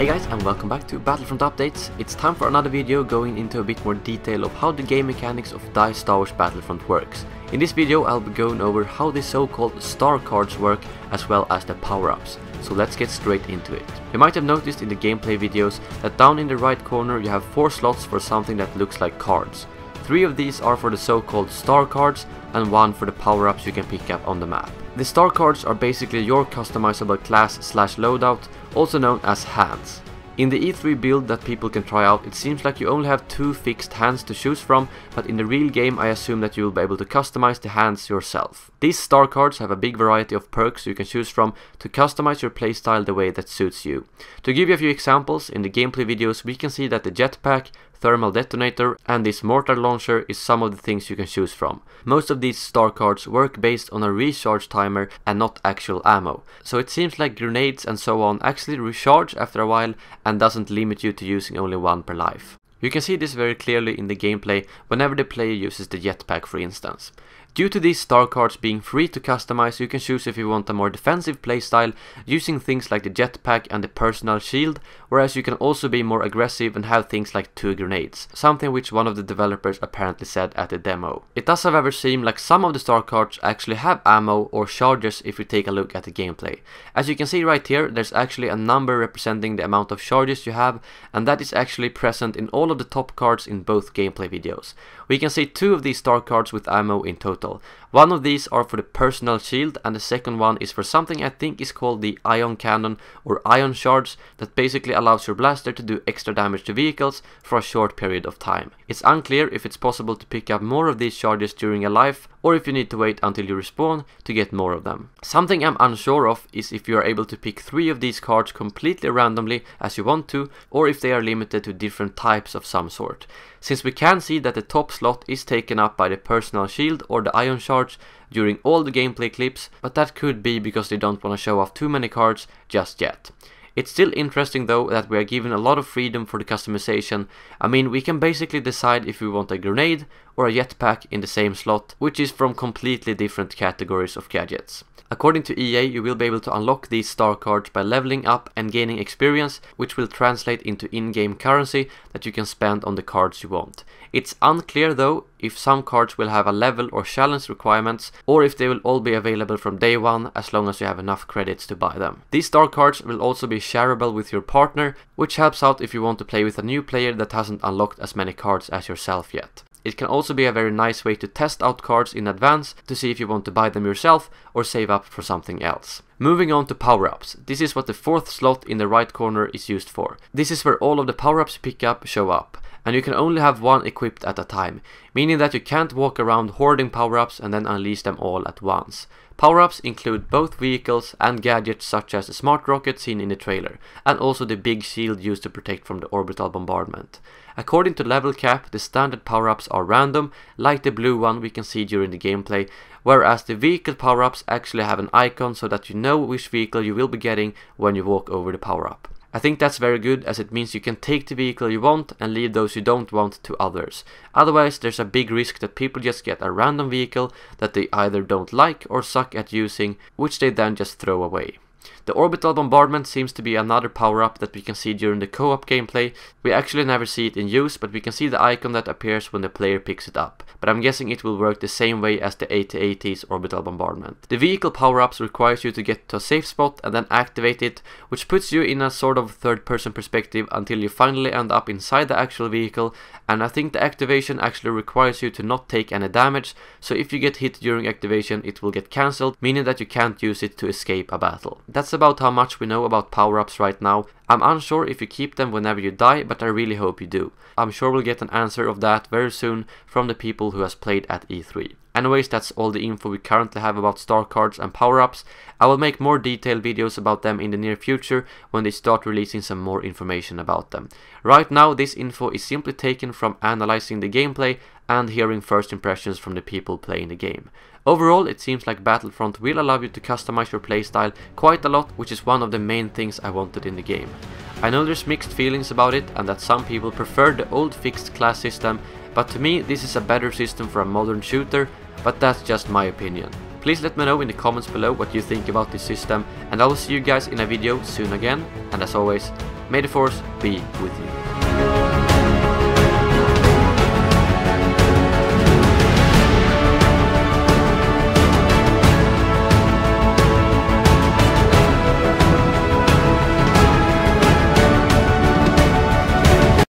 guys, and welcome back to Battlefront Updates. It's time for another video going into a bit more detail of how the game mechanics of DICE Star Wars Battlefront works. In this video I'll be going over how the so-called star cards work as well as the power-ups. So let's get straight into it. You might have noticed in the gameplay videos that down in the right corner you have 4 slots for something that looks like cards. 3 of these are for the so-called star cards and 1 for the power-ups you can pick up on the map. The star cards are basically your customizable class/loadout, also known as hands. In the E3 build that people can try out, it seems like you only have 2 fixed hands to choose from, but in the real game I assume that you will be able to customize the hands yourself. These star cards have a big variety of perks you can choose from to customize your playstyle the way that suits you. To give you a few examples, in the gameplay videos we can see that the jetpack, thermal detonator and this mortar launcher is some of the things you can choose from. Most of these star cards work based on a recharge timer and not actual ammo, so it seems like grenades and so on actually recharge after a while and doesn't limit you to using only 1 per life. You can see this very clearly in the gameplay whenever the player uses the jetpack, for instance. Due to these star cards being free to customize, you can choose if you want a more defensive playstyle using things like the jetpack and the personal shield, whereas you can also be more aggressive and have things like 2 grenades, something which one of the developers apparently said at the demo. It does however seem like some of the star cards actually have ammo or charges if you take a look at the gameplay. As you can see right here, there's actually a number representing the amount of charges you have, and that is actually present in all of the top cards in both gameplay videos. We can see 2 of these star cards with ammo in total. One of these are for the personal shield and the second one is for something I think is called the ion cannon or ion shards that basically allows your blaster to do extra damage to vehicles for a short period of time. It's unclear if it's possible to pick up more of these charges during a life or if you need to wait until you respawn to get more of them. Something I'm unsure of is if you are able to pick 3 of these cards completely randomly as you want to, or if they are limited to different types of some sort. Since we can see that the top slot is taken up by the personal shield or the ion charge during all the gameplay clips, but that could be because they don't want to show off too many cards just yet. It's still interesting though that we are given a lot of freedom for the customization. I mean, we can basically decide if we want a grenade or a jetpack in the same slot, which is from completely different categories of gadgets. According to EA, you will be able to unlock these star cards by leveling up and gaining experience, which will translate into in-game currency that you can spend on the cards you want. It's unclear though if some cards will have a level or challenge requirements, or if they will all be available from day 1 as long as you have enough credits to buy them. These star cards will also be shareable with your partner, which helps out if you want to play with a new player that hasn't unlocked as many cards as yourself yet. It can also be a very nice way to test out cards in advance to see if you want to buy them yourself or save up for something else. Moving on to power-ups. This is what the 4th slot in the right corner is used for. This is where all of the power-ups you pick up show up, and you can only have 1 equipped at a time, meaning that you can't walk around hoarding power-ups and then unleash them all at once. Power-ups include both vehicles and gadgets such as the smart rocket seen in the trailer, and also the big shield used to protect from the Orbital Bombardment. According to level cap, the standard power-ups are random, like the blue one we can see during the gameplay, whereas the vehicle power-ups actually have an icon so that you know which vehicle you will be getting when you walk over the power-up. I think that's very good, as it means you can take the vehicle you want and leave those you don't want to others. Otherwise there's a big risk that people just get a random vehicle that they either don't like or suck at using, which they then just throw away. The Orbital Bombardment seems to be another power-up that we can see during the co-op gameplay. We actually never see it in use, but we can see the icon that appears when the player picks it up. But I'm guessing it will work the same way as the AT-AT's Orbital Bombardment. The vehicle power-ups requires you to get to a safe spot and then activate it, which puts you in a sort of third-person perspective until you finally end up inside the actual vehicle, and I think the activation actually requires you to not take any damage, so if you get hit during activation it will get cancelled, meaning that you can't use it to escape a battle. That's about how much we know about power-ups right now. I'm unsure if you keep them whenever you die, but I really hope you do. I'm sure we'll get an answer of that very soon from the people who has played at E3. Anyways, that's all the info we currently have about star cards and power-ups. I will make more detailed videos about them in the near future when they start releasing some more information about them. Right now this info is simply taken from analyzing the gameplay and hearing first impressions from the people playing the game. Overall, it seems like Battlefront will allow you to customize your playstyle quite a lot, which is one of the main things I wanted in the game. I know there's mixed feelings about it and that some people prefer the old fixed class system, but to me this is a better system for a modern shooter, but that's just my opinion. Please let me know in the comments below what you think about this system, and I will see you guys in a video soon again, and as always, May the Force be with you.